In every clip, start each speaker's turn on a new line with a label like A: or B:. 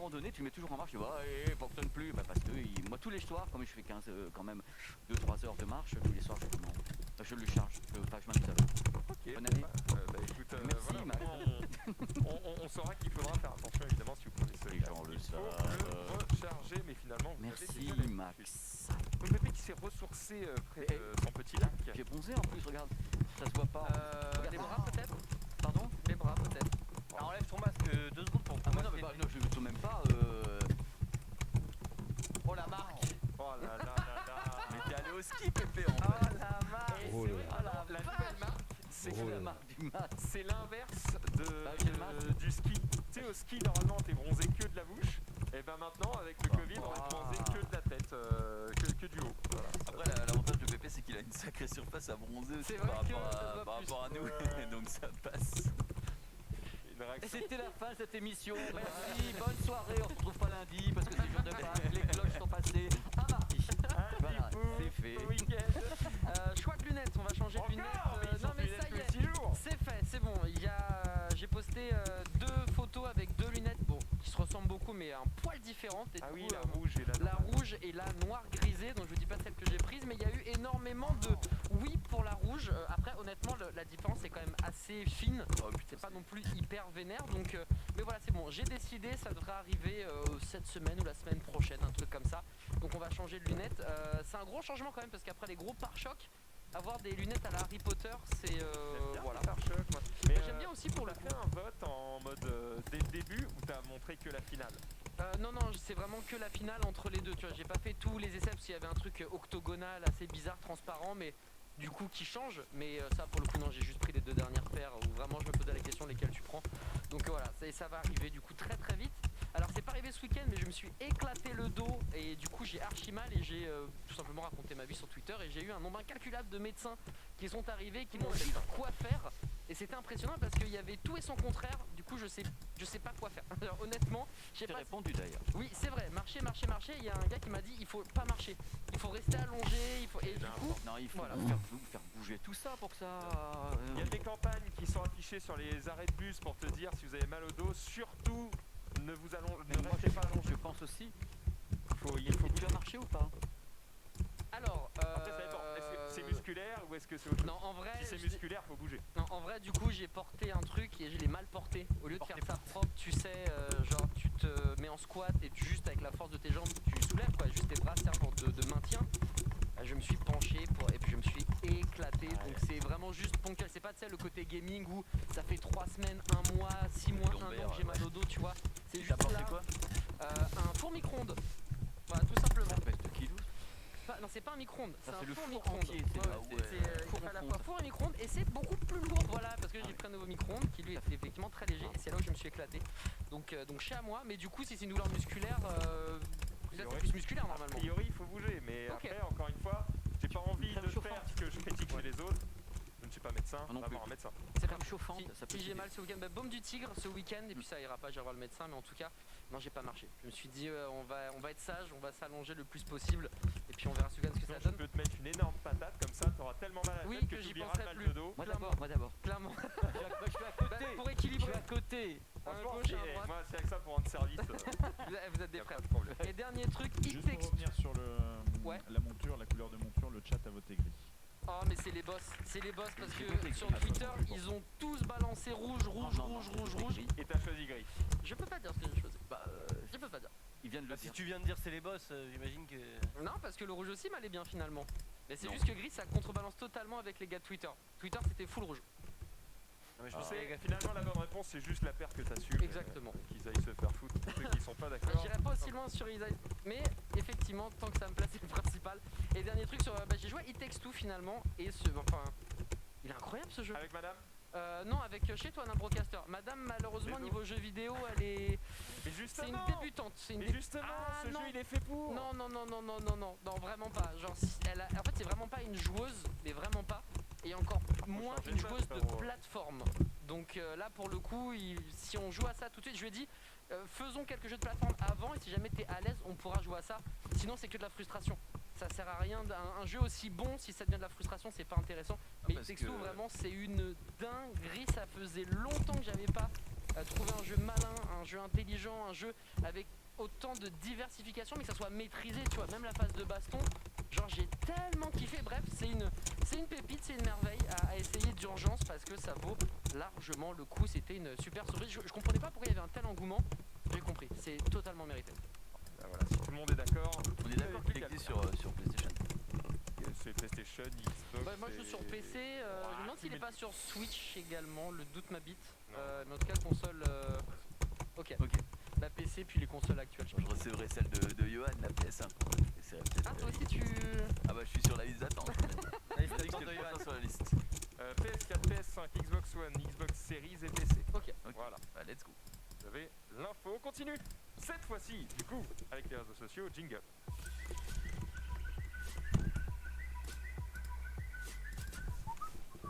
A: moment donné, tu le mets toujours en marche, tu vois, et fonctionne plus. Bah, parce que moi, tous les soirs, comme je fais 15, quand même 2-3 heures de marche, tous les soirs, je le charge. Enfin, je m'amuse avec.
B: Ok,
A: Bonne année.
B: écoute,
A: Merci,
B: voilà,
A: Max.
B: on saura qu'il faudra faire attention évidemment si vous prenez ce
A: Les
B: casque.
A: gens le
B: Il faut
A: savent.
B: le recharger, mais finalement vous avez
A: Merci,
B: déjà l'habitude.
A: Max.
B: Donc Pépé qui s'est ressourcé près de son petit lac.
A: J'ai bronzé en plus, regarde. Ça se voit pas. Regarde.
C: Les bras peut-être.
A: Pardon.
C: Les bras peut-être.
D: Alors, enlève ton masque 2 secondes pour
A: Ah, mais
D: pouvoir
A: non, mais
D: filmer.
A: non, je ne peux même pas.
D: Oh la marque.
B: Oh là là là là.
A: Mais t'es allé au ski, Pépé, en
D: Oh
A: fait.
D: la marque.
B: Et
E: Oh
B: c'est
E: là
B: vrai,
E: là.
B: alors, la nouvelle marque, c'est
A: C'est la marque du masque.
B: c'est l'inverse
A: Bah, j'ai le masque.
B: du ski. Tu sais, au ski, normalement, t'es bronzé que de la bouche. Et ben maintenant, avec le Covid, on va bronzer que de la tête, que du haut. Voilà.
A: Après, l'avantage de Pépé, c'est qu'il a une sacrée surface à bronzer aussi
C: C'est
A: par
C: vrai que
A: rapport
C: ça se voit
A: par
C: plus.
A: rapport à nous.
B: Ouais.
A: Donc ça passe.
B: Une réaction.
A: C'était la fin de cette émission. Merci, bonne soirée. On se retrouve pas lundi parce que c'est jour de Pâques. Les cloches sont passées à mardi. Voilà, c'est fait.
B: Bon week-end.
C: Choix de lunettes, on va changer de lunettes.
B: Encore, mais ils sont
C: Non mais
B: plus
C: ça y
B: lunettes
C: est.
B: tous les 6 jours.
C: C'est fait, c'est bon. J'ai posté 2 photos avec 2 lunettes, bon, qui se ressemblent beaucoup, mais un poil différentes. Et
B: Ah
C: du
B: oui,
C: coup,
B: la rouge et la
C: la rouge et la noire grisée, donc je vous dis pas celle que j'ai prise, mais il y a eu énormément de oui pour la rouge. Après, honnêtement, la différence est quand même assez fine. C'est pas non plus hyper vénère, donc mais voilà, c'est bon. J'ai décidé, ça devrait arriver cette semaine ou la semaine prochaine, un truc comme ça. Donc on va changer de lunettes. C'est un gros changement quand même parce qu'après les gros pare-chocs, avoir des lunettes à la Harry Potter, c'est voilà.
B: Par choc, moi. Mais
C: J'aime bien aussi pour
B: t'as
C: le
B: fait un vote en mode dès le début ou t'as montré que la finale?
C: Non, c'est vraiment que la finale entre les deux. Tu vois, j'ai pas fait tous les essais parce qu'il y avait un truc octogonal assez bizarre, transparent, mais du coup qui change. Mais ça, pour le coup, non, j'ai juste pris les 2 dernières paires où vraiment je me posais la question lesquelles tu prends. Donc voilà, ça va arriver du coup très très vite. Alors c'est pas arrivé ce week-end, mais je me suis éclaté le dos et du coup j'ai archi mal et j'ai tout simplement raconté ma vie sur Twitter et j'ai eu un nombre incalculable de médecins qui sont arrivés, qui m'ont dit quoi faire. Et c'était impressionnant parce qu'il y avait tout et son contraire. Du coup je sais pas quoi faire. Alors, honnêtement, je sais
A: J'ai
C: pas.
A: répondu d'ailleurs.
C: Oui, c'est vrai, marcher. Il y a un gars qui m'a dit il faut pas marcher, il faut rester allongé, il faut. Et du coup,
A: Non, il faut
C: voilà.
A: faire bouger tout ça pour que ça.
B: Il y a des campagnes qui sont affichées sur les arrêts de bus pour te dire si vous avez mal au dos, surtout ne vous allongez,
A: Mais
B: ne
A: moi,
B: restez pas allongé.
A: je pense aussi.
B: Il faut
A: Tu as marché ou pas?
C: alors.
B: Après, ça dépend. Est-ce que c'est musculaire ou est-ce que c'est autre chose?
C: Non, en vrai.
B: Si c'est musculaire, faut bouger.
C: Non, en vrai, du coup, j'ai porté un truc et je l'ai mal porté. Au lieu de faire ça propre, tu sais, genre tu te mets en squat et juste avec la force de tes jambes, tu soulèves quoi, juste tes bras servent de maintien. Je me suis penché et puis je me suis éclaté. Donc c'est vraiment juste ponctuel. C'est pas tu sais, le côté gaming où ça fait 3 semaines, 1 mois, 6 mois, 1 an que j'ai mal au dos, tu vois. C'est
A: T'as
C: juste
A: porté
C: là.
A: quoi?
C: Un four micro-ondes. Voilà, tout simplement.
A: Ça pèse 2 kilos.
C: Non, c'est pas un micro-ondes, c'est
A: Ça,
C: un
A: c'est le
C: four
A: four
C: micro-ondes.
A: entier, c'est là où,
C: il fait à la fois four et micro-ondes et c'est beaucoup plus lourd, voilà, parce que j'ai pris un nouveau micro-ondes qui lui est effectivement très léger et c'est là où je me suis éclaté. Donc chez à moi, mais du coup, si c'est une douleur musculaire, là c'est plus musculaire
B: A
C: normalement.
B: priori, il faut bouger, mais
C: Ok.
B: après, encore une fois, j'ai pas envie
A: crème
B: de
A: chauffante.
B: faire ce que je critique chez les autres. Je ne suis pas médecin,
A: Ah non
B: va
A: plus.
B: voir un médecin.
C: C'est
A: Crème chauffante, ça peut
C: Si j'ai
A: t'aider.
C: mal ce week-end, baume du tigre ce week-end et puis ça ira pas, j'irai voir le médecin, mais en tout cas, non, j'ai pas marché. Je me suis dit, on va être sage, on va s'allonger le plus possible et puis on verra ce week-end ce que
B: Sinon,
C: ça
B: je
C: donne.
B: peux te mettre une énorme patate, comme ça, t'auras tellement mal à la
C: Oui,
B: tête
C: que
B: que
C: j'y
B: tu oublieras
C: penserai
B: le mal
C: plus.
B: de dos.
A: Moi d'abord.
C: Clairement.
A: Je suis à côté.
C: Pour
A: Je
C: équilibrer.
A: suis à côté.
C: Un
B: Franchement,
C: gauche et un
B: c'est-
C: droite.
B: moi, c'est avec ça pour rendre service.
C: Vous êtes des
B: Y a
C: frères.
B: pas de problème.
C: Et dernier truc,
E: Juste pour
C: e-text.
E: revenir sur
C: Ouais.
E: la monture, la couleur de monture, le chat a voté gris.
C: Oh mais c'est les boss parce
A: J'ai
C: que
A: voté
C: sur
A: gris.
C: Twitter ils ont tous balancé rouge.
A: Non,
B: Et t'as choisi gris.
C: Je peux pas dire ce que j'ai choisi.
A: Bah,
C: Je peux pas dire.
A: ils viennent de le
D: Si
A: dire.
D: tu viens de dire c'est les boss, j'imagine que.
C: Non parce que le rouge aussi m'allait bien finalement. Mais c'est
A: Non.
C: juste que gris ça contrebalance totalement avec les gars de Twitter. Twitter c'était full rouge.
D: Non, mais je
B: Tu
D: me
B: sais,
D: sais,
B: finalement, la bonne réponse, c'est juste la paire que t'assumes.
C: Exactement.
B: Qu'ils aillent se faire foutre. Pour ceux qui sont pas d'accord.
C: J'irai pas aussi loin sur Isaïe. Mais effectivement tant que ça me plaît c'est le principal. Et dernier truc sur j'ai joué à It Takes Two finalement et il est incroyable ce jeu.
B: Avec madame.
C: Non avec chez toi un broadcaster. Madame malheureusement
B: Les
C: niveau jeu vidéo elle est.
B: Mais
C: C'est
B: justement.
C: une débutante. C'est une
B: Mais
C: dé-
B: justement,
C: Ah,
B: ce
C: non.
B: jeu, il est fait pour.
C: Non, vraiment pas. Genre, en fait, c'est vraiment pas une joueuse, mais vraiment pas. Et encore moins
B: changer
C: une
B: de map,
C: joueuse de
B: frérot.
C: plateforme. Donc là, pour le coup, si on joue à ça tout de suite, je lui ai dit, faisons quelques jeux de plateforme avant, et si jamais t'es à l'aise, on pourra jouer à ça. Sinon, c'est que de la frustration. Ça sert à rien. Un jeu aussi bon, si ça devient de la frustration, c'est pas intéressant. Mais
A: parce
C: Texto,
A: que-
C: vraiment, c'est une dinguerie. Ça faisait longtemps que j'avais pas trouver un jeu malin, un jeu intelligent, un jeu avec autant de diversification mais que ça soit maîtrisé, tu vois, même la phase de baston, genre j'ai tellement kiffé. Bref, c'est une pépite, c'est une merveille à essayer d'urgence parce que ça vaut largement le coup. C'était une super surprise, je comprenais pas pourquoi il y avait un tel engouement, j'ai compris, c'est totalement mérité.
B: Bah voilà, si tout le monde est d'accord,
A: On est d'accord qu'il existe sur PlayStation.
B: c'est PlayStation, Xbox.
C: Bah, moi je joue sur PC, je me demande s'il est pas sur Switch également, le doute m'habite. Mais en tout cas console... Ok.
A: Ok.
C: La PC puis les consoles actuelles.
A: Je recevrai celle de Johan, la PS1.
C: Ah toi aussi tu...
A: Ah bah je suis sur la liste d'attente.
D: Allez,
A: Je
D: je
A: dis que
D: t'attends
A: c'est
D: de
A: le
D: Johan.
A: prochain sur la liste.
B: PS4, PS5, Xbox One, Xbox Series et PC.
C: Ok.
B: Voilà,
A: Bah let's go.
B: vous avez l'info. On continue. Cette fois-ci, du coup, avec les réseaux sociaux, jingle.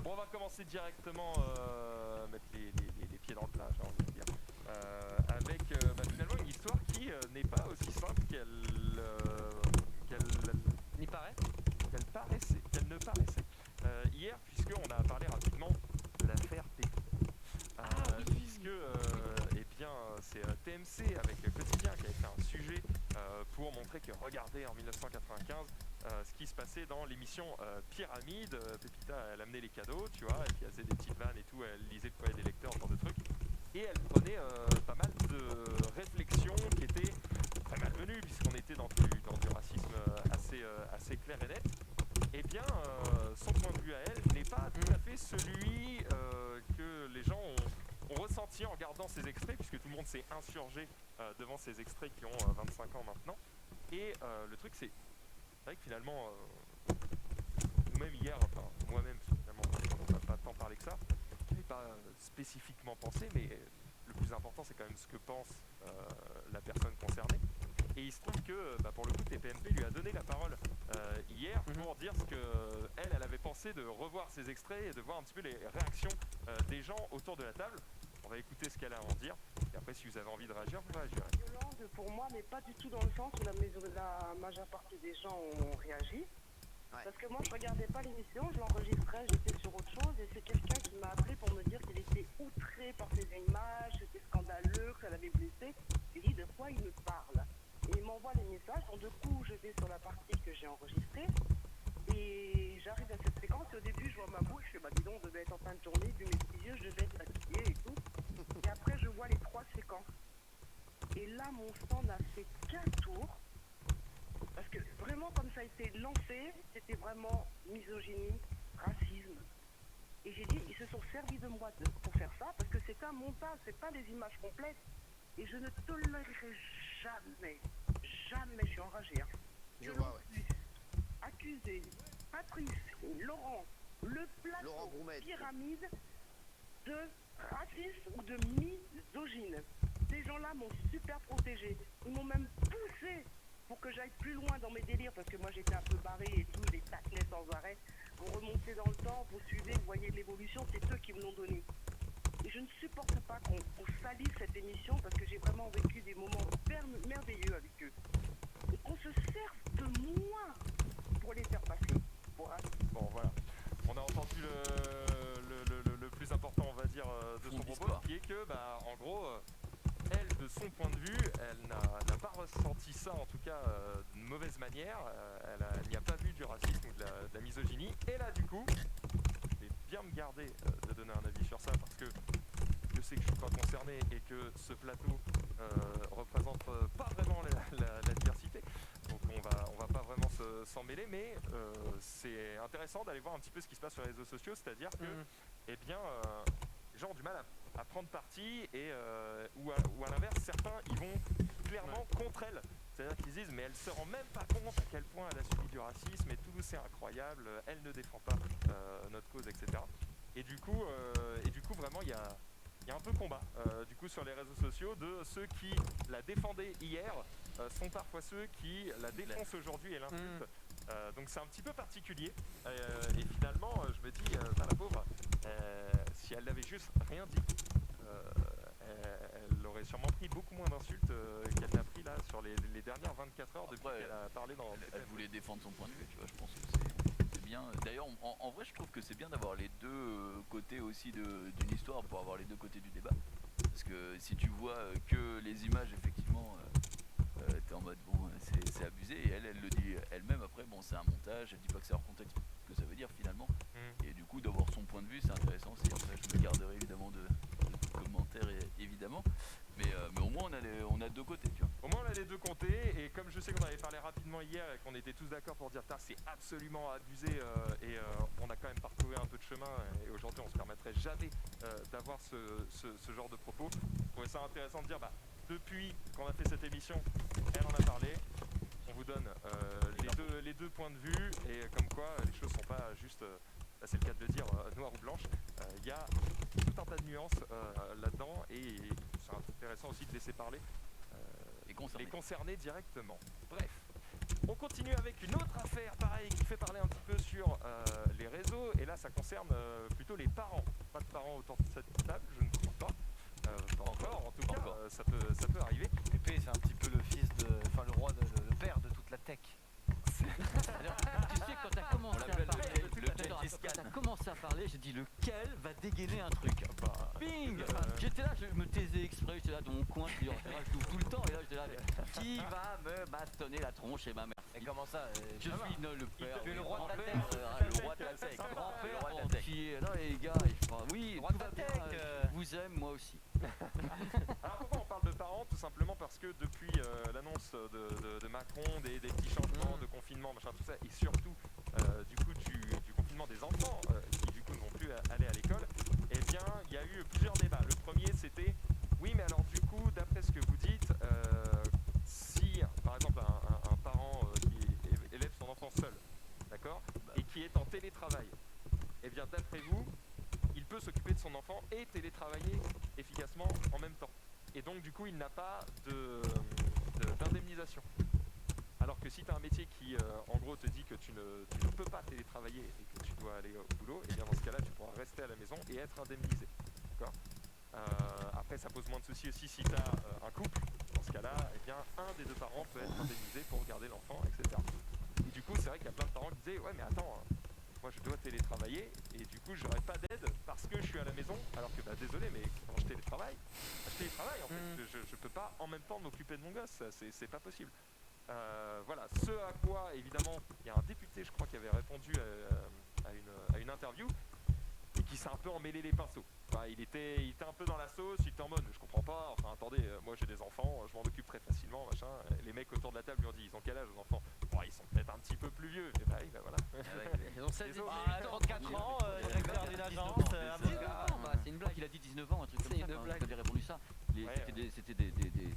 B: Bon, on va commencer directement, mettre les pieds dans le plat, j'ai envie de dire. Avec finalement une histoire qui n'est pas aussi simple
C: N'y paraît.
B: qu'elle ne paraissait. Hier, puisqu'on a parlé rapidement de l'affaire P. Puisque c'est TMC avec Quotidien qui avait fait un sujet pour montrer que regardez en 1995 ce qui se passait dans l'émission Pyramide. Pépita elle amenait les cadeaux, tu vois, et puis elle faisait des petites vannes et tout, elle lisait le courrier des lecteurs, ce genre de trucs. Et elle prenait pas mal de réflexions qui étaient très malvenues puisqu'on était dans du racisme assez clair et net. Eh bien, son point de vue à elle n'est pas tout à fait celui que les gens ont ressenti en regardant ces extraits, puisque tout le monde s'est insurgé devant ces extraits qui ont 25 ans maintenant. Et le truc, c'est vrai que finalement, nous-mêmes hier, enfin moi-même, finalement, on n'a pas tant parlé que ça, je n'ai pas spécifiquement pensé, mais le plus important, c'est quand même ce que pense la personne concernée. Et il se trouve que, pour le coup, TPMP lui a donné la parole hier pour dire ce qu'elle avait pensé de revoir ces extraits et de voir un petit peu les réactions des gens autour de la table. On va écouter ce qu'elle a à en dire. Et après, si vous avez envie de réagir, vous réagirez.
F: Violente pour moi, mais pas du tout dans le sens où la majeure partie des gens ont réagi. Parce que moi, je regardais pas l'émission, je l'enregistrais, j'étais sur autre chose, et c'est quelqu'un qui m'a appelé pour me dire qu'il était outré par ces images, c'était scandaleux, que ça l'avait blessé. J'ai dit de quoi il me parle. Et il m'envoie les messages, donc du coup, je vais sur la partie que j'ai enregistrée, et j'arrive à cette séquence, et au début, je vois ma bouche, je fais, dis donc, je devais être en fin de journée, vu mes petits yeux, je devais être fatiguée et tout. Et après, je vois les 3 séquences. Et là, mon sang n'a fait qu'un tour. Parce que vraiment, comme ça a été lancé, c'était vraiment misogynie, racisme. Et j'ai dit, ils se sont servis de moi pour faire ça, parce que c'est un montage, c'est pas des images complètes. Et je ne tolérerai jamais, je suis enragée, hein,
G: Je vois, ouais.
F: accuser Patrice, Laurent, le
G: Laurent
F: plateau
G: Broumet.
F: Pyramide de racisme ou de misogyne. Ces gens-là m'ont super protégée. Ils m'ont même poussé pour que j'aille plus loin dans mes délires, parce que moi j'étais un peu barrée et tout, les taclais sans arrêt. Vous remontez dans le temps, vous suivez, vous voyez l'évolution, c'est eux qui me l'ont donné. Et je ne supporte pas qu'on salisse cette émission, parce que j'ai vraiment vécu des moments merveilleux avec eux. Et qu'on se serve de moi pour les faire passer pour racistes.
B: Bon, voilà. On a entendu le plus important, on va dire, de son propos, qui est que, en gros, elle, de son point de vue, elle n'a pas ressenti ça, en tout cas, d'une mauvaise manière. Elle n'y a pas vu du racisme ou de la misogynie. Et là, du coup, je vais bien me garder de donner un avis sur ça, parce que je sais que je suis pas concerné et que ce plateau représente pas vraiment la diversité. Donc on va pas vraiment s'en mêler, mais c'est intéressant d'aller voir un petit peu ce qui se passe sur les réseaux sociaux, c'est-à-dire que les gens ont du mal à prendre parti et ou à l'inverse, certains ils vont clairement contre elle. C'est-à-dire qu'ils disent mais elle se rend même pas compte à quel point elle a subi du racisme et tout c'est incroyable, elle ne défend pas notre cause, etc. Et du coup vraiment il y a un peu combat du coup sur les réseaux sociaux de ceux qui la défendaient hier sont parfois ceux qui la défoncent aujourd'hui et l'insultent. Donc c'est un petit peu particulier et finalement je me dis la pauvre si elle n'avait juste rien dit elle aurait sûrement pris beaucoup moins d'insultes qu'elle n'a pris là sur les dernières 24 heures depuis qu'elle a parlé dans...
A: Elle voulait défendre son point de vue, tu vois, je pense que c'est bien. D'ailleurs, en vrai, je trouve que c'est bien d'avoir les deux côtés aussi d'une histoire pour avoir les deux côtés du débat.
G: Parce que si tu vois que les images, effectivement, t'es en mode bon, c'est abusé. Et elle le dit elle-même après, bon, c'est un montage, elle dit pas que c'est hors contexte, ce que ça veut dire finalement. Et du coup, d'avoir son point de vue, c'est intéressant aussi. Après, je me garderai évidemment de commentaires, évidemment. Mais au moins, on a deux côtés, tu vois.
B: Au moins on a les deux côtés, et comme je sais qu'on avait parlé rapidement hier et qu'on était tous d'accord pour dire c'est absolument abusé, et on a quand même parcouru un peu de chemin, et aujourd'hui on se permettrait jamais d'avoir ce genre de propos. Je trouvais ça intéressant de dire depuis qu'on a fait cette émission, elle en a parlé, on vous donne les deux points de vue, et comme quoi les choses sont pas juste, là c'est le cas de le dire, noir ou blanche. Il y a tout un tas de nuances là-dedans, et c'est intéressant aussi de laisser parler les concernés directement. Bref, on continue avec une autre affaire, pareil, qui fait parler un petit peu sur les réseaux, et là ça concerne plutôt les parents. Pas de parents autour de cette table, je ne crois pas. Pas encore, en tout cas, ça peut arriver.
D: Pépé, c'est un petit peu le fils de. Enfin, le père de toute la tech.
A: Alors, tu sais, quand t'as commencé à commencé à parler, j'ai dit lequel va dégainer un truc. Bing. J'étais là, je me taisais exprès, j'étais là dans mon coin, je l'ouvre tout le temps, et là j'étais là, qui va me bastonner la tronche, et ma mère.
D: Et comment ça
A: Je suis le père.
D: Tu es le roi de la tech.
A: Le roi de la tech. Grand-père qui est là, les gars, et je crois, oui, tout va bien, je vous aime, moi aussi.
B: Alors pourquoi on parle de parents? Tout simplement parce que depuis l'annonce de Macron, des petits changements de confinement, machin, tout ça, et surtout du coup du confinement des enfants qui du coup ne vont plus aller à l'école, eh bien il y a eu plusieurs débats. Le premier c'était, oui mais alors du coup d'après ce que vous dites, si par exemple un parent qui élève son enfant seul, d'accord, et qui est en télétravail, eh bien d'après vous, il peut s'occuper de son enfant et télétravailler efficacement en même temps. Et donc du coup il n'a pas d'indemnisation. Alors que si tu as un métier qui en gros te dit que tu ne peux pas télétravailler et que tu dois aller au boulot, et bien dans ce cas-là tu pourras rester à la maison et être indemnisé. D'accord. Après ça pose moins de soucis aussi si tu as un couple. Dans ce cas-là, eh bien un des deux parents peut être indemnisé pour garder l'enfant, etc. Et du coup c'est vrai qu'il y a plein de parents qui disaient ouais mais attends, moi je dois télétravailler et du coup j'aurai pas d'aide parce que je suis à la maison, alors que désolé mais quand je télétravaille en fait, je peux pas en même temps m'occuper de mon gosse, c'est pas possible. Voilà, ce à quoi évidemment il y a un député je crois qui avait répondu à une interview et qui s'est un peu emmêlé les pinceaux. Enfin, il était un peu dans la sauce, il était en mode je comprends pas, enfin attendez, moi j'ai des enfants, je m'en occupe très facilement, machin. Les mecs autour de la table lui ont dit ils ont quel âge aux enfants? Bon, ils sont peut-être un petit peu plus vieux, mais bah voilà.
C: Ils ont 16
D: 34 ans, directeur d'une agence, avocat.
A: C'est une blague, il a dit 19 ans, un truc comme ça. Quand j'ai répondu ça,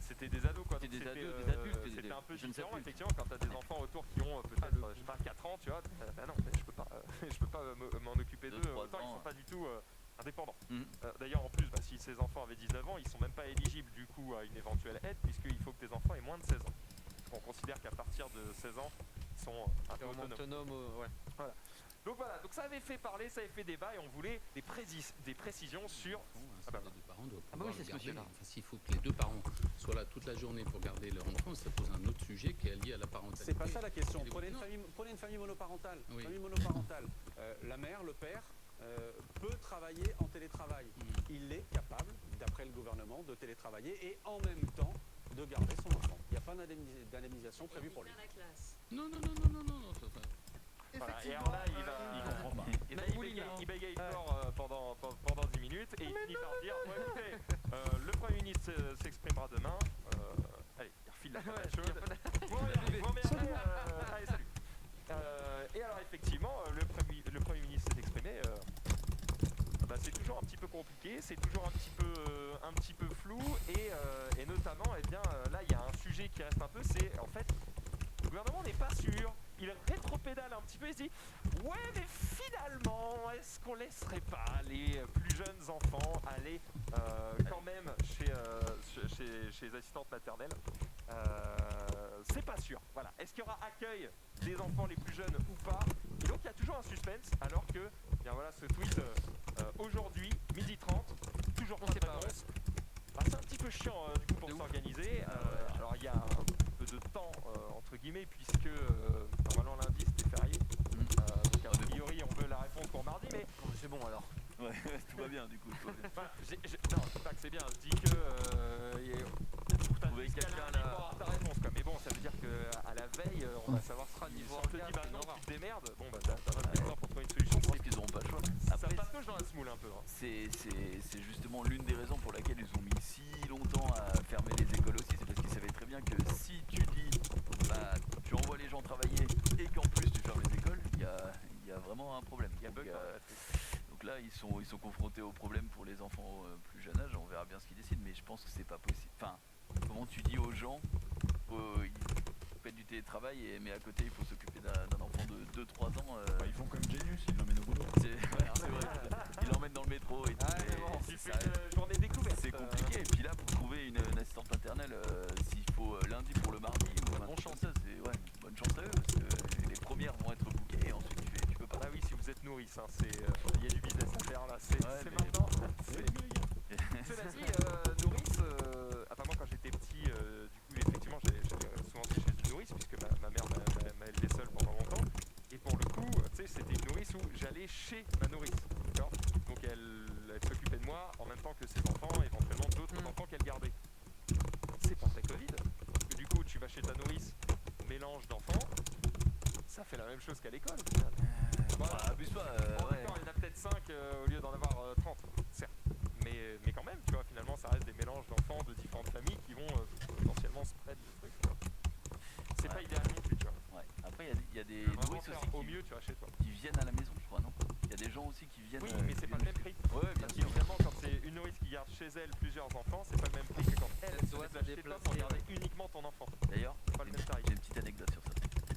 A: c'était des
B: ados quoi.
A: C'était
B: Donc
A: des adultes,
B: c'était un peu
A: jeunes
B: différent
A: adultes.
B: effectivement quand t'as des enfants autour qui ont peut-être je sais pas 4 ans, tu vois. Non, mais je peux pas m'en occuper d'eux, autant ils sont pas du tout indépendants. D'ailleurs en plus si ces enfants avaient 19 ans, ils sont même pas éligibles du coup à une éventuelle aide puisqu'il faut que tes enfants aient moins de 16 ans. On considère qu'à partir de 16 ans, ils sont un peu autonomes.
C: Ouais.
B: Voilà. Donc voilà, donc ça avait fait parler, ça avait fait débat et on voulait des précisions sur...
H: Les deux parents doivent pouvoir
A: oui, c'est
H: le
A: ce
H: garder.
A: monsieur-là.
H: Enfin, s'il faut que les deux parents soient là toute la journée pour garder leur enfant, ça pose un autre sujet qui est lié à la parentalité.
I: C'est pas ça la question.
H: Et
I: Prenez une famille monoparentale. La mère, le père, peut travailler en télétravail. Il est capable, d'après le gouvernement, de télétravailler et en même temps de garder son enfant. Il n'y a pas d'indemnisation prévue pour lui.
H: Non.
B: Voilà, et alors là, il bégaye fort pendant 10 minutes et il finit par dire ouais, écoutez, le Premier ministre s'exprimera demain. Allez, il refile la patate chaude. Allez, salut. Et alors, effectivement, le Premier ministre s'est exprimé. C'est toujours un petit peu compliqué, c'est toujours un petit peu flou et notamment, eh bien, là, il y a un sujet qui reste un peu, c'est en fait. Le gouvernement n'est pas sûr, il rétropédale un petit peu et se dit ouais mais finalement est-ce qu'on laisserait pas les plus jeunes enfants aller quand même chez les assistantes maternelles, c'est pas sûr, voilà. Est-ce qu'il y aura accueil des enfants les plus jeunes ou pas? Et donc il y a toujours un suspense alors que bien voilà ce tweet aujourd'hui, 12h30, toujours pas d'annonce. C'est un petit peu chiant du coup pour s'organiser. Alors il y a un peu de temps entre guillemets puisque normalement lundi c'était férié. Donc a priori on veut la réponse pour mardi mais
D: C'est bon alors.
G: Ouais, tout va bien du coup.
B: non, c'est pas que c'est bien. Je dis que
G: Trouver quelqu'un là.
B: Ta réponse quoi. Mais bon, ça veut dire qu'à la veille, on va savoir
C: sera niveau
B: si on te dit
C: orgasme,
B: maintenant
C: c'est
B: tu te démerdes, bon bah t'as 24 heures pour trouver une solution.
G: Je pense qu'ils auront pas le choix.
B: Ça
G: Après,
B: patauge dans la semoule un peu. Hein.
G: c'est justement l'une des raisons pour laquelle ils ont mis si longtemps à fermer les écoles aussi. C'est parce qu'ils savaient très bien que si tu dis, bah, tu envoies les gens travailler et qu'en plus tu fermes les écoles, il y a vraiment un problème. Donc là, ils sont confrontés au problème pour les enfants plus jeune âge. On verra bien ce qu'ils décident, mais je pense que c'est pas possible. Enfin, comment tu dis aux gens, ils font du télétravail, mais à côté, il faut s'occuper d'un enfant de 2-3 ans.
E: Ils font comme Genius, ils l'emmènent au boulot.
G: C'est vrai. Ils l'emmènent dans le métro et tout.
B: Tu fais une journée découverte.
G: C'est compliqué. Et puis là, pour trouver une assistante maternelle, s'il faut lundi pour le mardi, bonne chance. Bonne chance à eux, parce que les premières vont être bookées et ensuite tu peux pas.
B: Ah oui, si vous êtes nourrice, hein, il y a du business à faire là. C'est maintenant. Cela dit, nourrice, enfin moi quand j'étais petit, du coup effectivement j'allais souvent chez une nourrice puisque ma mère m'a élevé seule pendant longtemps. Et pour le coup, tu sais, c'était une nourrice où j'allais chez ma nourrice. D'accord. Donc elle s'occupait de moi en même temps que ses enfants, éventuellement d'autres enfants qu'elle gardait. C'est pas très Covid. Parce que du coup tu vas chez ta nourrice, mélange d'enfants, ça fait la même chose qu'à l'école au final.
G: Voilà, abuse pas.
B: D'accord, il y en a peut-être 5 au lieu d'en avoir 30, certes. Mais quand même, tu vois, finalement, ça reste des mélanges d'enfants de différentes familles qui vont potentiellement spread le truc, tu vois. C'est pas idéal non plus, tu vois.
G: Ouais. Après, il y a des nourrices aussi
B: au mieux, tu vois, chez toi.
G: qui viennent à la maison, je crois, non? Il y a des gens aussi qui viennent.
B: Oui, mais c'est pas le même prix.
G: Ouais, bien
B: Parce
G: sûr.
B: qu'évidemment, quand c'est une nourrice qui garde chez elle plusieurs enfants, c'est pas le même prix que quand elle se
C: doit se
B: déplace chez toi pour garder uniquement ton enfant.
G: D'ailleurs,
B: Pas le même tarif.
G: j'ai une petite anecdote sur ça.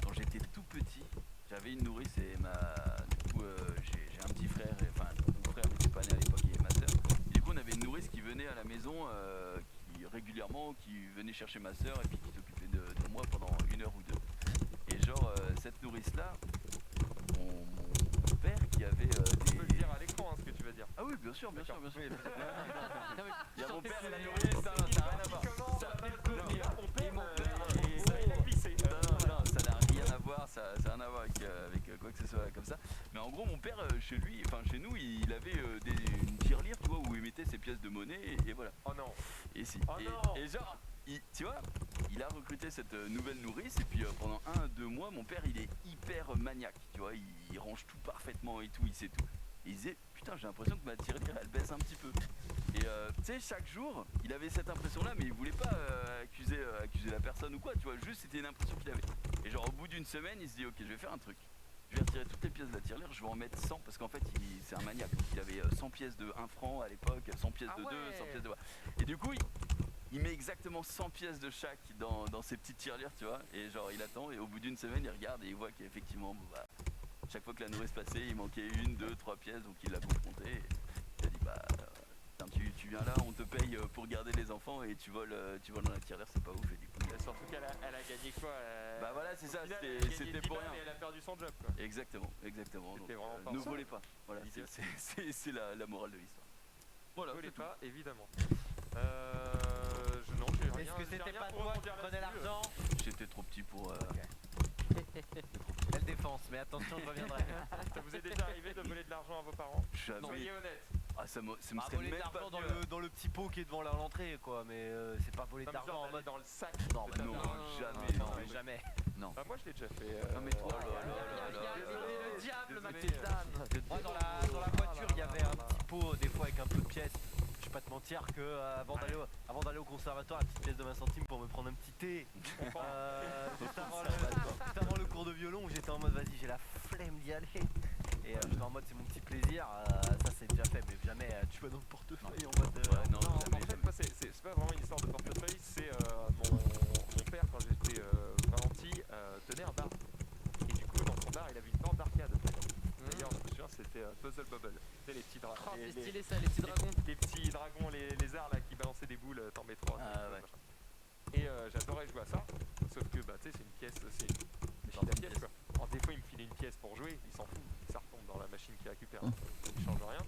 G: Quand j'étais tout petit, j'avais une nourrice et du coup, j'ai un petit frère, enfin mon frère n'était pas né à l'époque et ma soeur. Du coup, on avait une nourrice qui venait à la maison régulièrement, qui venait chercher ma soeur et puis qui s'occupait de moi pendant 1 heure ou 2. Et genre, cette nourrice-là, mon père qui avait
B: Tu peux le dire à l'écran, hein, ce que tu vas dire.
G: Ah oui, bien sûr.
A: Non, mais
G: Il y a mon père et la
A: c'est-
G: nourrice, ça n'a rien à voir.
B: Ça
G: Ça-
B: s'appelle Conir.
G: Non,
B: Mon père,
G: mon père,
B: il a glissé.
G: Non, ça n'a rien à voir, ça n'a rien à voir avec quoi que ce soit comme ça. Mais en gros, mon père, chez nous, il avait une tirelire, tu vois, où il mettait ses pièces de monnaie et voilà.
B: Oh non.
G: Et si.
B: Oh
G: et,
B: non.
G: et genre, tu vois, il a recruté cette nouvelle nourrice et puis pendant 1-2 mois, mon père, il est hyper maniaque, tu vois, il range tout parfaitement et tout, il sait tout. Et il disait, putain, j'ai l'impression que ma tirelire, elle baisse un petit peu. Et tu sais, chaque jour, il avait cette impression-là, mais il voulait pas accuser la personne ou quoi, tu vois, juste c'était une impression qu'il avait. Et genre, au bout d'une semaine, il se dit, ok, je vais faire un truc. Je vais retirer toutes les pièces de la tirelire, je vais en mettre 100, parce qu'en fait, c'est un maniaque. Donc, il avait 100 pièces de 1 franc à l'époque, 100 pièces de 2, 100 pièces de... Et du coup, il met exactement 100 pièces de chaque dans ses petites tirelires, tu vois. Et genre, il attend, et au bout d'une semaine, il regarde et il voit qu'effectivement, chaque fois que la nourrice passait, il manquait 1, 2, 3 pièces, donc il l'a confronté. Et il a dit, tu viens là, on te paye pour garder les enfants et tu voles dans la tirelire, c'est pas ouf. Et du coup,
B: Surtout qu'elle a gagné quoi
G: bah voilà, c'est ça, c'était pour rien.
B: Et elle a perdu son job, quoi.
G: Exactement.
B: C'était
G: Donc,
B: vraiment pas
G: ne
B: ça.
G: volez pas. Voilà, c'est la morale de l'histoire. Voilà,
B: Ne volez
G: c'est tout.
B: pas, évidemment. Non, j'ai rien.
D: Est-ce que
B: j'ai
D: c'était
B: rien
D: pas
B: pour
D: toi qui
B: rebondir
D: prenais
B: là-dessus.
D: l'argent?
G: J'étais trop petit pour.
D: Belle défense, mais attention, je reviendrai.
B: Ça vous est déjà arrivé de voler de l'argent à vos parents?
G: Jamais.
B: Soyez honnête.
G: Ah, ça me
D: Ah,
G: serait
D: voler de
G: même pas
D: l'argent
G: venu.
D: dans le petit pot qui est devant l'entrée, quoi, mais c'est pas voler
B: Non, mais
D: d'argent
B: genre
D: en
B: d'aller
D: mode.
B: dans le sac.
D: Non,
B: de
D: bah
B: ta
G: non,
B: mère.
G: jamais,
D: non,
G: non,
D: mais jamais.
G: Non.
B: Bah moi je l'ai déjà fait.
G: Non, mais toi,
B: oh
G: là,
B: là là.
C: Le diable, ma
B: Désolé.
C: petite
D: Moi, dans la voiture, il y avait un petit pot, des fois avec un peu de pièces. Je vais pas te mentir que avant d'aller au conservatoire, la petite pièce de 20 centimes pour me prendre un petit thé. Juste avant le cours de violon, où j'étais en mode vas-y, j'ai la flemme d'y aller. Et j'étais en mode c'est mon petit plaisir. Ça c'est déjà fait, mais jamais tu vas dans le portefeuille en mode.
G: Ouais, non,
B: Non, en
G: jamais,
B: fait,
G: jamais.
B: moi, c'est pas vraiment une histoire de portefeuille, c'est mon père, quand j'étais vraiment petit, tenait un bar. Et du coup, dans son bar, il avait une borne d'arcade. D'ailleurs, je me souviens, c'était Puzzle Bubble. C'était les petits dragons.
C: Oh, c'est stylé ça, les petits dragons.
B: Les petits dragons, les lézards là qui balançaient des boules, t'en mets 3.
G: Ah, ouais.
B: Et j'adorais jouer à ça. Sauf que, bah, tu sais, c'est une pièce, c'est une machine à pièces, quoi. Alors, des fois, il me filait une pièce pour jouer, il s'en fout, ça retombe dans la machine qui récupère. Il change rien.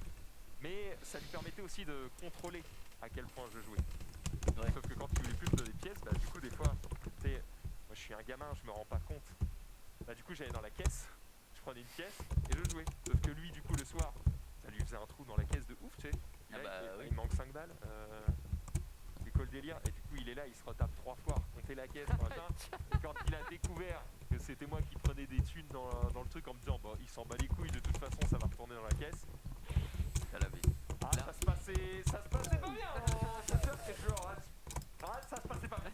B: Mais ça lui permettait aussi de contrôler à quel point je jouais.
G: Ouais.
B: Sauf que quand tu voulais plus me donner des pièces, bah du coup des fois, tu sais, moi je suis un gamin, je me rends pas compte. Bah du coup j'allais dans la caisse, je prenais une pièce et je jouais. Sauf que lui du coup le soir, ça lui faisait un trou dans la caisse de ouf, tu sais.
G: Ah bah, oui.
B: Il manque 5 balles. délire. Et du coup, il est là, il se retape 3 fois, compter la caisse, machin. Et quand il a découvert que c'était moi qui prenais des thunes dans le truc en me disant, il s'en bat les couilles, de toute façon, ça va retourner dans la caisse.
G: T'as la vie.
B: Ah, ça se passait pas bien. C'est genre, ça se passait pas bien.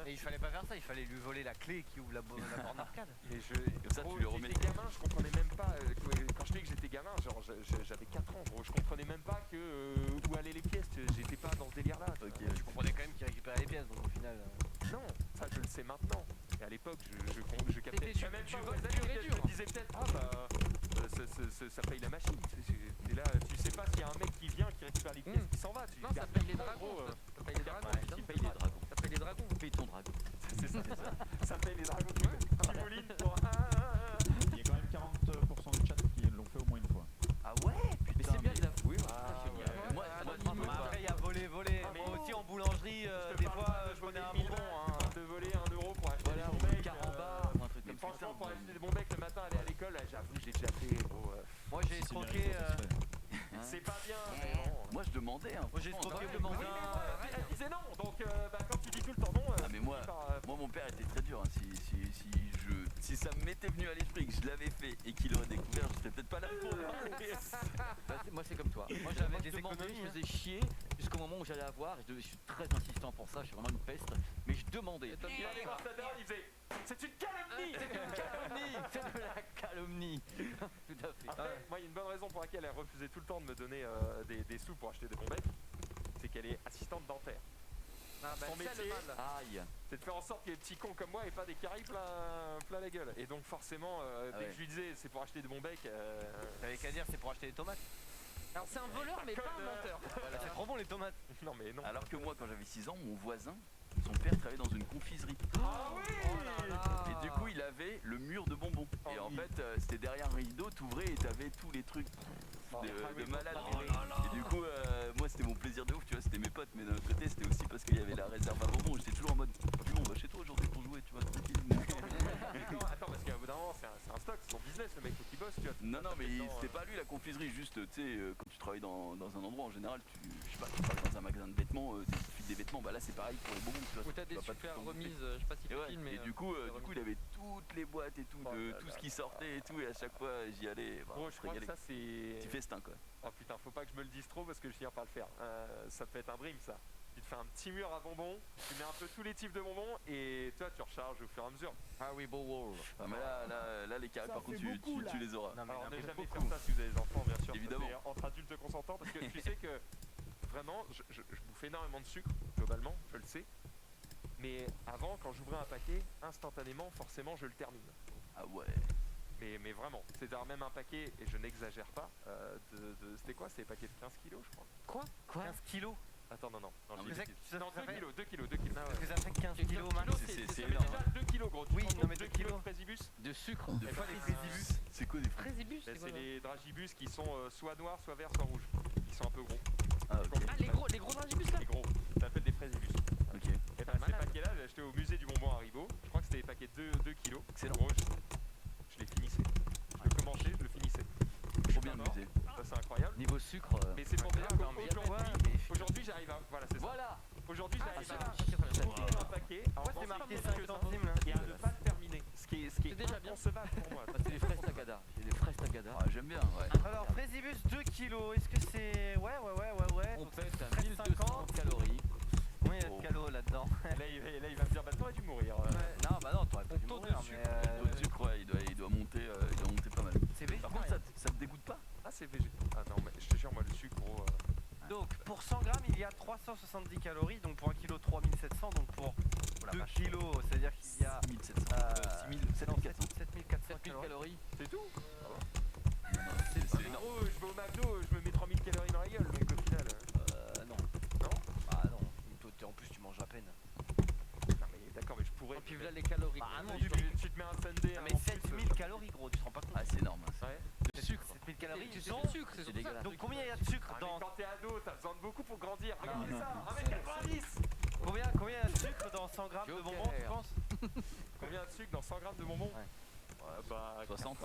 D: Et il fallait pas faire ça, il fallait lui voler la clé qui ouvre la borne arcade.
B: Mais
G: Comme ça, tu le remets.
B: J'étais gamin, je comprenais même pas. Quand je dis que j'étais gamin, genre j'avais 4 ans, gros. Je comprenais même pas où allaient les pièces. J'étais pas dans ce délire-là.
D: Ok, tu comprenais quand même qu'il récupérait les pièces, donc au final.
B: Non, ça je le sais maintenant. Et à l'époque, je captais
C: T'étais
B: même
C: du
B: pas.
C: vote
B: Ouais,
C: pur et
B: je
C: dur.
B: me disais peut-être, ça paye la machine. Et là, tu sais pas s'il y a un mec qui vient, qui récupère les pièces, qui s'en va.
C: Non, ça paye les dragons. Ça paye les dragons.
G: Qui paye les dragons.
C: Ça paye les dragons.
A: Paye ton dragon.
B: C'est ça. Ça paye les dragons. Tu moulines pour
E: Il y a quand même 40% du chat qui l'ont fait au moins une fois.
D: Ah ouais,
A: Mais
D: putain.
A: c'est bien de l'avouer.
B: Ah,
A: C'est génial.
B: ouais.
A: Moi,
D: Après, il y a volé. Moi aussi en boulangerie, des fois, je prenais un bonbon.
B: De voler 1 euro pour acheter
A: voilà,
B: des
A: ou
B: bons
A: un
B: becs.
A: carambar, ou un truc comme ça.
B: Franchement, pour acheter des bons becs le matin, aller à l'école, j'avoue, j'ai déjà fait.
D: Moi j'ai
E: C'est bien,
D: escroqué.
E: ça se fait.
B: C'est pas bien, mais bon.
G: Moi, je demandais. Hein,
D: Moi j'ai
G: franchement,
D: escroqué
G: hein.
D: le
B: Oui,
D: magasin.
B: mais elle disait non, donc quand tu dis tout le temps non,
G: Ah, mais moi, mon père était très dur. Hein. Si ça m'était venu à l'esprit que je l'avais fait et qu'il aurait découvert, je serais peut-être pas là pour
A: Moi c'est comme toi. Moi
D: j'avais
A: je
D: des
A: demandais,
D: économies,
A: je faisais chier jusqu'au moment où j'allais avoir. Je suis très insistant pour ça, je suis vraiment une peste. Mais je demandais.
B: il allait voir sa dame, il faisait c'est une calomnie.
A: C'est une calomnie. C'est de la calomnie. Tout à fait.
B: Après, moi, il y a une bonne raison pour laquelle elle refusait tout le temps de me donner des sous pour acheter des bons becs, c'est qu'elle est assistante dentaire.
C: Ah bah
B: Son
C: c'est
B: métier,
C: le mal.
A: Aïe.
B: c'est de faire en sorte que les petits cons comme moi aient pas des caries plein la gueule. Et donc forcément, dès
G: ouais.
B: que je lui disais c'est pour acheter des bons becs,
D: T'avais qu'à dire c'est pour acheter des tomates.
C: Alors c'est un voleur mais pas un menteur.
D: C'est trop bon les tomates.
B: non mais non.
G: Alors que moi, quand j'avais 6 ans, mon voisin, son père travaillait dans une confiserie.
B: Ah oui.
G: Et du coup, il avait le mur de bonbons. Et en fait, c'était derrière un rideau, t'ouvrais et t'avais tous les trucs de malade. Et du coup, moi, c'était mon plaisir de ouf, tu vois, c'était mes potes. Mais d'un autre côté, c'était aussi parce qu'il y avait la réserve à bonbons. J'étais toujours en mode, du on va chez toi aujourd'hui pour jouer, tu vois, tranquille.
B: Attends, parce qu'au bout d'un moment, c'est un stock, c'est son business, le mec, faut qu'il bosse, tu vois.
G: Non, mais c'était pas lui la confiserie, juste, tu sais, quand tu travailles dans un endroit en général, je sais pas, tu travailles dans un magasin de vêtements, tu files des vêtements, bah là c'est pareil pour les bonbons, tu vois.
C: Ou t'as des
G: vas pas
C: super
G: tout le temps
C: remises, je sais pas si
G: Et,
C: tu
G: ouais,
C: filmes, mais.
G: et du coup, il avait toutes les boîtes et tout, de tout ce qui sortait et tout, et à chaque fois j'y allais, bah,
B: Gros,
G: on
B: je
G: se
B: crois que
G: régalait.
B: ça c'est.
G: Petit festin quoi.
B: Oh putain, faut pas que je me le dise trop parce que je finis par le faire. Ça peut être un dream ça. Tu te fais un petit mur à bonbons, tu mets un peu tous les types de bonbons et toi tu recharges au fur et à mesure.
A: Haribo World.
G: Ah, mais là les carrés
F: Ça
G: par contre
F: fait beaucoup,
G: tu les auras.
D: Non, mais
B: Alors ne
D: n'importe
B: jamais
D: quoi.
B: faire ça si vous avez des enfants bien sûr.
G: Évidemment.
B: Ça, c'est entre adultes consentants parce que tu sais que vraiment je bouffe énormément de sucre globalement, je le sais. Mais avant quand j'ouvrais un paquet, instantanément forcément je le termine.
G: Ah ouais.
B: Mais vraiment, c'est-à-dire même un paquet, et je n'exagère pas, c'était quoi? C'était des paquets de 15 kilos je crois.
A: Quoi
D: 15 kilos.
B: Attends, non,
G: Ah,
B: j'ai
G: mais
B: dit
D: ça-
B: bêtises.
D: ça
B: Non,
D: fait-
B: 2 kilos.
D: Parce que ça fait 15 kilos max.
G: C'est
B: Mais
G: énorme.
B: déjà 2 kilos gros,
D: Oui, non, mais
B: 2
D: 2
B: kilos
D: kilos.
B: de frésibus.
A: De sucre.
G: De
B: Et
G: quoi
B: pas
G: les
B: des
G: frésibus? C'est quoi des frésibus?
C: Frésibus,
B: Ben,
C: c'est quoi
B: c'est
C: ça
B: les dragibus qui sont soit noirs, soit verts, soit rouges. Ils sont un peu gros.
G: Ah ok.
C: Ah les gros dragibus là.
B: Les gros, ça s'appelle des frésibus.
G: Ok.
B: Et ben ces
C: malade.
B: paquets-là, j'ai acheté au musée du bonbon Haribo. Je crois que c'était des paquets de 2 kilos.
G: Excellent.
B: Gros, je les finissais. Je le commençais, je le finissais.
G: Trop bien le musée.
B: Ça c'est incroyable.
A: Niveau sucre.
B: Mais c'est pour dire
D: non, mais
B: qu'aujourd'hui j'arrive à. Voilà, c'est ça.
A: Voilà.
B: Aujourd'hui j'arrive à
C: c'est
B: ouvrir un paquet.
D: Pourquoi c'est marqué 5 centimes là?
B: Et à ne pas le terminer. Ce qui est
C: déjà bien.
B: inconcevable pour moi.
A: Bah, c'est des fraises tagada. J'ai des fraises tagada.
G: Ah j'aime bien, ouais.
D: Alors Frésibus 2 kilos, est-ce que c'est. Ouais.
A: On
D: Donc,
A: pèse à
D: 13,50.
A: 1200 calories.
D: Oui, il y a de calories là-dedans.
B: Là il va me dire bah t'aurais dû mourir.
D: Non, bah non, t'aurais pas dû
C: taux de
D: mourir,
C: sucre.
D: mais.
G: Le taux de sucre, ouais, il doit monter pas mal.
D: C'est
G: Par contre, ça te dégoûte pas?
B: Ah c'est végétal. Ah non mais je te jure moi le sucre gros.
D: Donc pour 100 grammes, il y a 370 calories, donc pour 1 kg 3700, donc pour 2 kilos, c'est-à-dire qu'il y a
G: 6700. 7400.
D: 7400
A: 7000
D: calories.
A: calories.
B: C'est tout.
G: C'est énorme.
B: Gros, je vais au McDo, je me mets 3000 calories dans la gueule mec au final.
D: Non.
B: Non.
D: Bah non, en plus tu manges à peine.
B: Non mais d'accord mais je pourrais.
C: Et puis là les calories.
D: Bah
C: quoi.
D: non,
B: tu te mets un Sunday.
D: Non mais 7000 calories gros, tu te rends pas compte.
G: Ah c'est énorme. Hein.
B: Ouais.
A: De sucre.
D: 7000 calories,
C: Tu sais
D: dont-
C: le sucre, c'est
A: c'est
C: surtout ça.
A: dégueulasse.
D: Donc combien il y a de sucre
B: Ah, mais
D: dans
B: quand t'es ado, t'as besoin de beaucoup pour grandir. Regardez
A: non,
B: ça,
A: non.
B: 1m90.
D: combien il y a de sucre dans 100 grammes de
A: Joker.
D: bonbons, tu penses?
B: Combien de sucre dans 100 grammes de bonbons?
A: Ouais.
B: Bah
G: 60.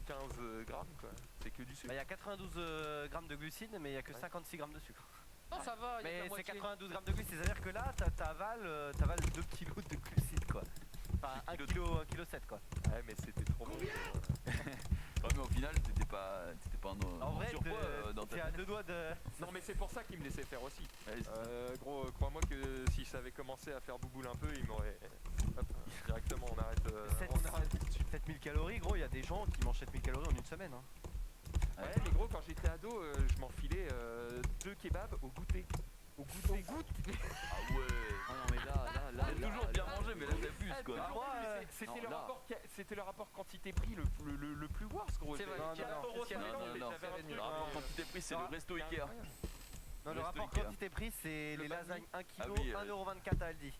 B: 95 grammes quoi. C'est que du sucre.
D: Bah il y a 92 grammes de glucides, mais il y a que
B: Ouais.
D: 56 grammes de sucre.
C: Non, ça va, il y a que
D: Mais
C: la
D: c'est
C: moitié.
D: 92 grammes de glucides, c'est-à-dire que là, t'avales 2 kilos de glucides quoi. Enfin 1,7 kg quoi.
B: Ouais, mais c'était trop bon.
G: Ouais, mais au final, t'étais pas
D: En vrai,
G: surpoids dans ta
D: t'es à
G: tête.
D: 2 doigts de...
B: Non, mais c'est pour ça qu'il me laissait faire aussi.
G: Ouais,
B: Gros, crois-moi que si ça avait commencé à faire bouboule un peu, il m'aurait. Hop, directement, on arrête. On arrête tout de suite.
D: 7000 calories, gros, il y a des gens qui mangent 7000 calories en une semaine. Hein.
B: Ouais, mais gros, quand j'étais ado, je m'enfilais 2 kebabs au goûter. Au goûter.
G: Ah ouais.
A: Ah non, mais là,
G: J'ai toujours bien mangé, mais là t'abuses quoi.
B: Ah,
D: moi,
B: c'était
A: non,
B: le
A: là.
B: rapport, c'était le rapport quantité-prix le plus worst, gros.
C: C'est vrai,
B: Non,
C: qu'il y a
B: non,
C: rapport
B: non,
C: au salaire,
B: non,
C: mais
B: non,
C: j'avais
B: non,
C: une-
G: Le rapport quantité-prix, c'est le resto
B: c'est
G: Ikea.
B: incroyable.
D: Non, le
G: Resto
D: rapport
G: Ikea.
D: quantité-prix, c'est
C: Le
D: les
C: banh
D: lasagnes 1 kg,
G: Ah oui,
D: 1,24€ à Aldi.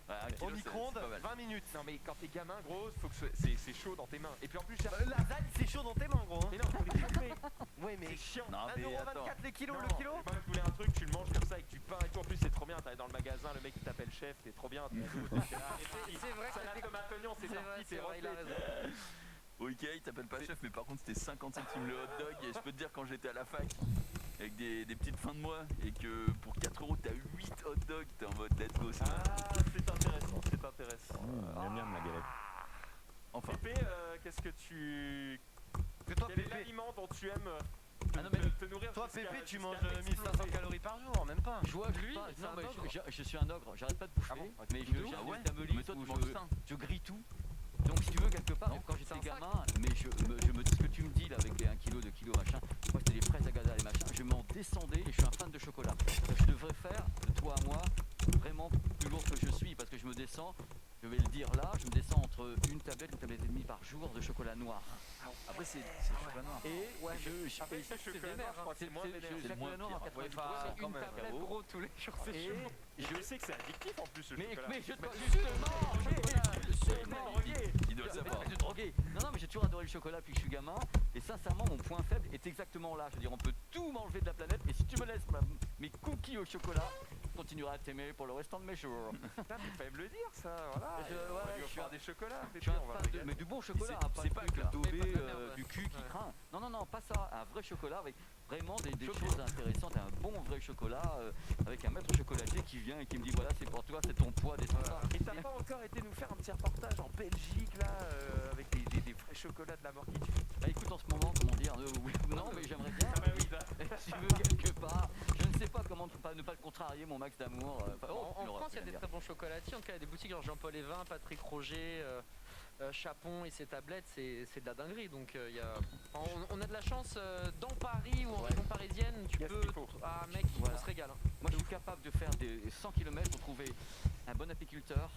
G: Ouais, un kilo,
D: Au
G: c'est
D: micro-ondes,
G: pas mal.
D: 20 minutes.
B: Non, mais quand t'es gamin, gros, faut que c'est chaud dans tes mains. Et puis en plus,
D: Lasagne, c'est chaud dans tes mains, gros. Hein.
B: mais non, faut les chauffer.
D: Ouais, mais
B: C'est chiant.
G: Non, mais attends.
D: 1,24€ les kilos,
B: Non,
D: le kilo.
B: Moi, je voulais un truc, tu le manges comme ça avec du pain et tout. En plus, c'est trop bien. T'arrives dans le magasin, le mec il t'appelle chef, t'es trop bien.
C: C'est vrai que
B: Ça
C: c'était
B: comme un cognon, c'est
C: C'est vrai,
B: parti,
C: c'est
B: t'es
C: vrai, il a
B: refait.
C: raison.
G: Au Ikea, il t'appelle pas chef, mais par contre, c'était 50 centimes le hot dog. Et je peux te dire, quand j'étais à la fac, avec des petites fins de mois, et que pour 4€ t'as 8 hot dogs, t'es en mode let's go, c'est
D: Ah, c'est intéressant, c'est intéressant.
E: Miam miam la galette.
G: Enfin,
B: Pépé, qu'est-ce que tu.
D: Que toi,
B: Quel est
D: Pépé,
B: l'aliment dont tu aimes
A: Ah non, mais
B: te nourrir
D: toi,
B: jusqu'à-
D: Pépé, tu
B: jusqu'à
D: manges
B: exploser.
D: 1500 calories par jour, même pas.
A: Je vois
C: Lui,
A: pas,
C: c'est
A: non,
C: un
A: mais
C: ogre.
A: je suis un ogre, j'arrête pas de bouffer,
B: Ah bon
A: mais j'ai
G: Ah
A: un
G: ouais.
A: métabolisme
G: Mais toi, tu
A: où
G: manges sain.
A: je grille tout. Donc si tu veux quelque part,
G: Non,
A: quand
C: c'est
A: j'étais
C: un sac.
A: gamin, mais je me dis ce que tu me dis là avec les 1 kg, 2 kg machin, moi c'était les fraises à Gaza et machin, je m'en descendais et je suis un fan de chocolat. Je devrais faire de toi à moi vraiment plus lourd que je suis parce que je me descends, je vais le dire là, je me descends entre une tablette et demie par jour de chocolat noir.
G: après, c'est chocolat noir.
A: Et ouais,
B: Après, c'est chocolat noir, je crois que c'est moins vénère.
G: c'est le moins
A: chocolat noir en
G: pire.
A: 93.
D: enfin,
C: C'est
D: quand
C: une
D: même,
C: tablette
D: frérot.
C: gros tous les jours, c'est
A: Et
C: chaud.
B: Je sais que c'est addictif en plus, le chocolat.
A: mais justement,
G: Il doit le savoir.
A: Je suis drogué. Non, mais j'ai toujours adoré le chocolat depuis que je suis gamin. Et sincèrement, mon point faible est exactement là. Je veux dire, on peut tout m'enlever de la planète. Et si tu me laisses mes cookies au chocolat, je continuerai à t'aimer pour le restant de mes jours.
B: Putain, mais fallait me le dire, ça, voilà.
A: Ouais,
B: On va lui
A: je suis
B: offrir
A: un-
B: des chocolats.
A: Je suis un
B: on va
A: fan de,
B: régaler.
A: mais du bon chocolat,
G: C'est-
A: hein,
G: c'est
A: pas
G: pas
A: le truc
G: que-
A: daubé
C: Mais pas de la merde,
A: du cul qui
C: ouais.
A: craint. Non, pas ça. Un vrai chocolat avec vraiment des choses intéressantes. Un bon vrai chocolat avec un maître chocolatier qui vient et qui me dit voilà, c'est pour toi, c'est ton poids, des trucs comme ça.
B: Et t'as pas encore été nous faire un petit reportage en Belgique là, avec des vrais chocolats de la mort qui tue.
A: Bah écoute, en ce moment, comment dire, oui, non, mais j'aimerais bien.
B: Ah bah oui, là.
A: Si tu veux quelque part, je ne sais pas comment ne pas le contrarier, mon max d'amour. Enfin,
C: En
A: l'Europe,
C: France, il y a
A: je
C: des
A: veux
C: très
A: dire.
C: bons chocolatiers. En tout cas, il y a des boutiques genre Jean-Paul Evin, Patrick Roger, Chapon et ses tablettes, c'est de la dinguerie. Donc, il y a... on a de la chance dans Paris ou en région parisienne. Tu
B: Il y a ce
C: peux.
B: qu'il faut.
C: Ah, mec,
A: Voilà.
C: on se régale. Hein.
A: Moi, je suis capable de faire des 100 km pour trouver un bon apiculteur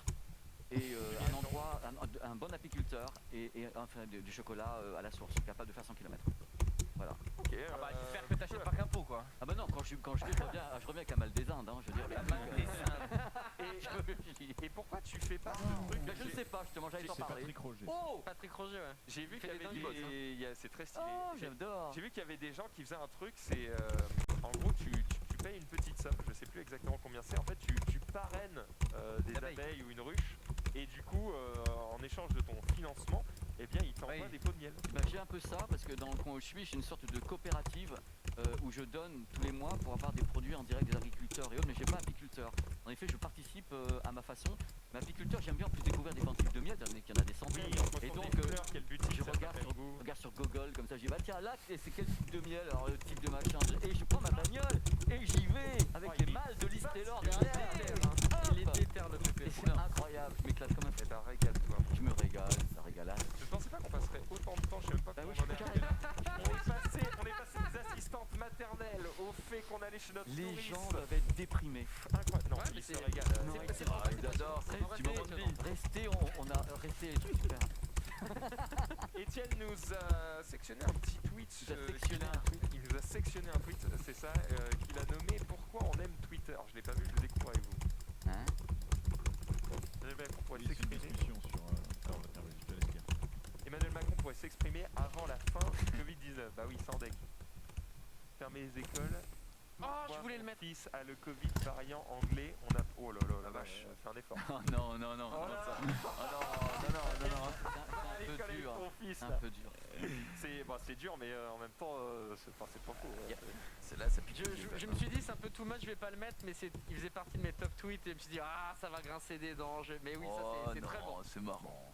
A: et un endroit, un bon apiculteur et enfin, du chocolat à la source. Je suis capable de faire 100 km. Voilà.
B: Ok.
D: Ah bah, j'espère que t'achètes pas qu'un pot, quoi.
A: Ah bah non, quand je reviens avec un mal des Indes, hein, je veux dire.
B: Et pourquoi tu fais pas ce truc
A: Je ne sais pas, justement, j'allais t'en
E: C'est
A: parler.
E: Patrick Roger.
A: Oh,
C: Patrick Roger, ouais.
B: J'ai vu
C: Il fait
B: qu'il y
C: des
B: avait
C: dingues,
B: des... c'est très stylé.
A: oh j'adore.
B: J'ai vu qu'il y avait des gens qui faisaient un truc, c'est en gros tu payes une petite somme, je sais plus exactement combien c'est, en fait tu parraines des
D: L'abeille.
B: abeilles ou une ruche et du coup en échange de ton financement, eh bien ils t'envoient
D: Oui.
B: des pots de miel.
A: Bah, j'ai un peu ça parce que dans le coin où je suis, j'ai une sorte de coopérative où je donne tous les mois pour avoir des produits en direct des agriculteurs et autres, mais j'ai pas apiculteur. En effet, je participe à ma façon. Mais apiculteur, j'aime bien en plus découvrir des quantités de miel, il y en a des centaines.
B: en
A: et
B: fonction
A: donc,
B: des couleurs, quel boutique
A: je
B: ça
A: regarde
B: fait le goût.
A: sur Google comme ça, je dis bah tiens là c'est quel type de miel, alors le type de machin, et je prends ma bagnole et j'y vais avec
B: Oh,
A: les
B: il est-
A: mâles de l'Istelor
B: il est
A: derrière.
C: Il est
A: Hop.
C: déter le
A: Et
C: pépé.
A: c'est incroyable, je m'éclate comme un
B: Eh ben régale-toi.
A: je me régale, ça régalade.
B: Je pensais pas qu'on passerait autant de temps, je sais même pas
A: Bah
B: comment
A: oui,
B: on en est
A: je
B: arrivé là. On est passé des assistantes maternelles au fait qu'on allait chez notre
A: Les
B: nourrice.
A: gens doivent être déprimés.
B: Incroyable. Non,
C: Ouais, mais
B: ils se
C: c'est-
B: régalent.
C: c'est pas
A: J'adore,
C: c'est
A: tu
C: impressionnant.
A: restez, on a resté super.
B: Étienne nous a sectionné un petit tweet.
A: Il nous a sectionné un tweet.
B: Il nous a sectionné un tweet, c'est ça, qu'il a nommé Pourquoi on aime Twitter. Je l'ai pas vu, je le découvre avec vous.
A: Hein
B: Emmanuel Macron pourrait
E: Oui, c'est une
B: s'exprimer.
E: discussion sur. Alors, vas-y, je te laisse lire.
B: Emmanuel Macron pourrait s'exprimer avant la fin du Covid-19. Bah oui, sans deck. Fermer les écoles.
C: Oh, je
B: Pourquoi
C: voulais le
B: mon
C: mettre.
B: Fils a le Covid variant anglais. On a. Oh là là, la vache. Fais un effort.
A: Oh non,
B: Oh là.
A: ça. Oh non, non. C'est un peu
B: L'école avec
A: dur.
B: ton fils.
A: Un
B: Là.
A: peu dur.
B: C'est dur, mais en même temps, c'est pas faux.
G: C'est là, ça pique.
C: Je me suis dit, c'est un peu too much, je vais pas le mettre, mais il faisait partie de mes top tweets et je me suis dit, ah, ça va grincer des dents. Mais oui, ça c'est très bon.
G: C'est marrant.